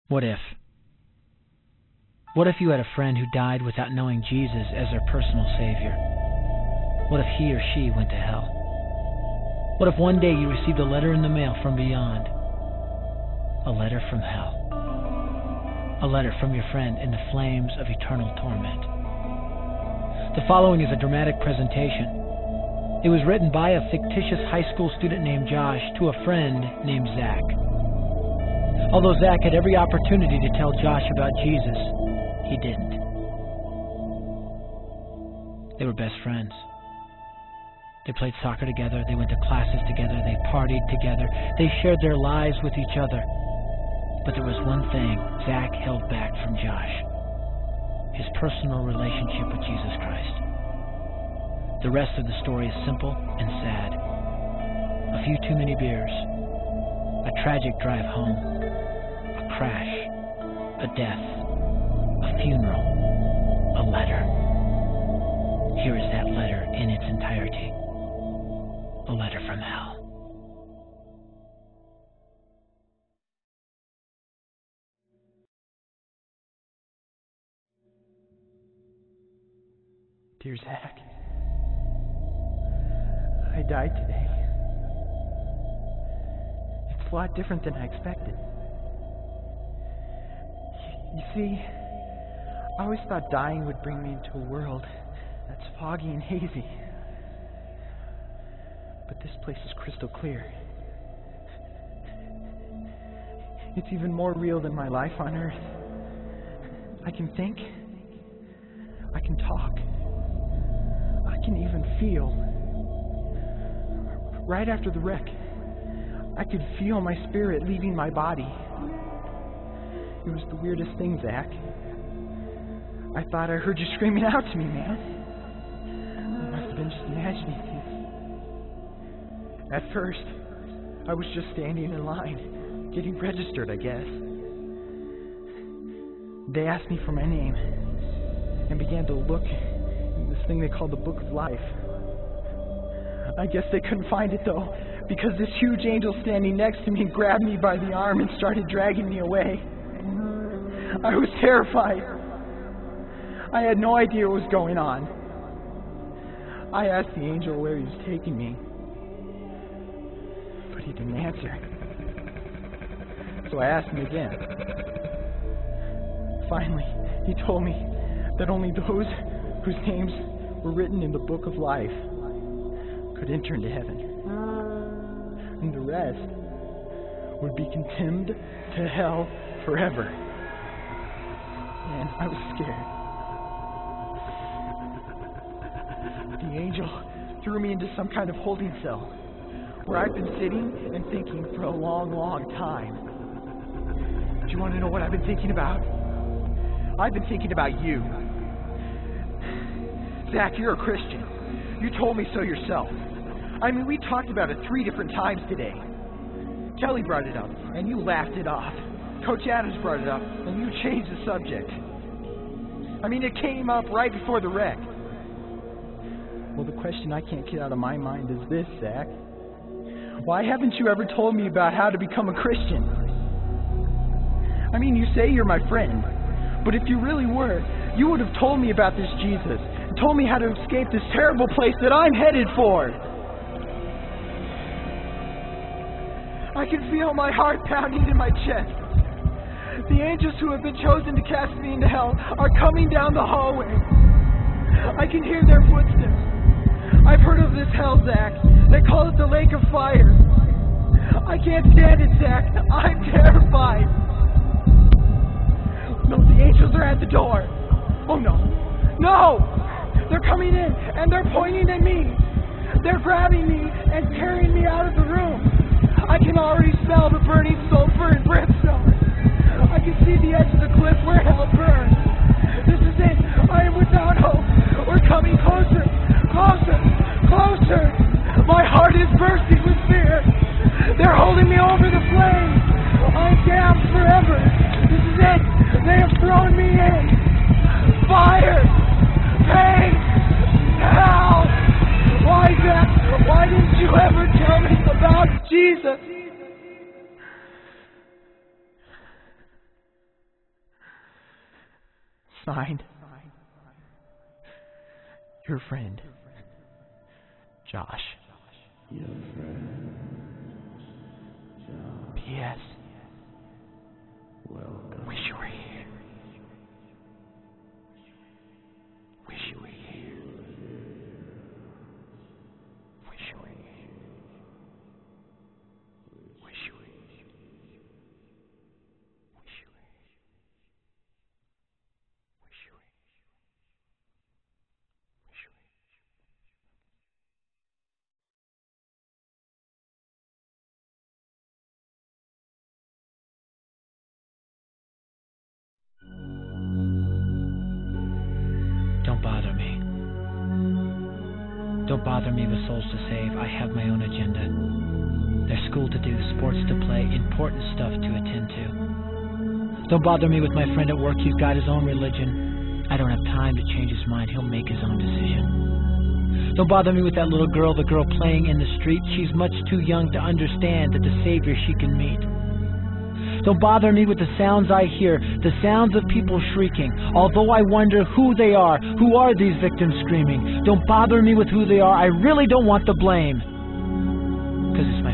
What if? What if you had a friend who died without knowing Jesus as their personal Savior? What if he or she went to hell? What if one day you received a letter in the mail from beyond? A letter from hell. A letter from your friend in the flames of eternal torment. The following is a dramatic presentation. It was written by a fictitious high school student named Josh to a friend named Zach. Although Zach had every opportunity to tell Josh about Jesus, he didn't. They were best friends. They played soccer together, they went to classes together, they partied together, they shared their lives with each other. But there was one thing Zach held back from Josh: his personal relationship with Jesus Christ. The rest of the story is simple and sad. A few too many beers, a tragic drive home, a crash, a death, a funeral, a letter. Here is that letter in its entirety. A letter from hell. Dear Zach, I died today. It's a lot different than I expected. You see, I always thought dying would bring me into a world that's foggy and hazy. But this place is crystal clear. It's even more real than my life on Earth. I can think. I can talk. I can even feel. Right after the wreck, I could feel my spirit leaving my body. It was the weirdest thing, Zach. I thought I heard you screaming out to me, man. I must have been just imagining things. At first, I was just standing in line, getting registered, I guess. They asked me for my name and began to look in this thing they call the Book of Life. I guess they couldn't find it, though, because this huge angel standing next to me grabbed me by the arm and started dragging me away. I was terrified. I had no idea what was going on. I asked the angel where he was taking me, but he didn't answer. So I asked him again. Finally, he told me that only those whose names were written in the Book of Life could enter into heaven. And the rest would be condemned to hell forever. And I was scared. The angel threw me into some kind of holding cell where I've been sitting and thinking for a long, long time. Do you want to know what I've been thinking about? I've been thinking about you. Zach, you're a Christian. You told me so yourself. I mean, we talked about it 3 different times today. Kelly brought it up, and you laughed it off. Coach Adams brought it up, and you changed the subject. I mean, it came up right before the wreck. Well, the question I can't get out of my mind is this, Zach. Why haven't you ever told me about how to become a Christian? I mean, you say you're my friend, but if you really were, you would have told me about this Jesus and told me how to escape this terrible place that I'm headed for. I can feel my heart pounding in my chest. The angels who have been chosen to cast me into hell are coming down the hallway. I can hear their footsteps. I've heard of this hell, Zach. They call it the lake of fire. I can't stand it, Zach. I'm terrified. No, the angels are at the door. Oh, no. No! They're coming in, and they're pointing at me. They're grabbing me and carrying me out of the room. I can already smell the burning sulfur and brimstone. I can see the edge of the cliff where hell burns. This is it. I am without hope. We're coming closer, closer, closer. My heart is bursting with fear. They're holding me over the flames. I'm damned forever. This is it. They have thrown me in. Fire, pain, hell. Why, Zach? Why didn't you ever tell me about Jesus? Signed, your friend, Josh. Your friend, Josh. P.S. Welcome. Wish you were here. Wish you were here. Wish you were here. Wish you were here. Wish you were here. Wish you were here. Wish you were here. Don't bother me. Don't bother me with souls to save. I have my own agenda. There's school to do, sports to play, important stuff to attend to. Don't bother me with my friend at work. He's got his own religion. I don't have time to change his mind. He'll make his own decision. Don't bother me with that little girl, the girl playing in the street. She's much too young to understand that the Savior she can meet. Don't bother me with the sounds I hear, the sounds of people shrieking. Although I wonder who they are, who are these victims screaming? Don't bother me with who they are. I really don't want the blame. Because it's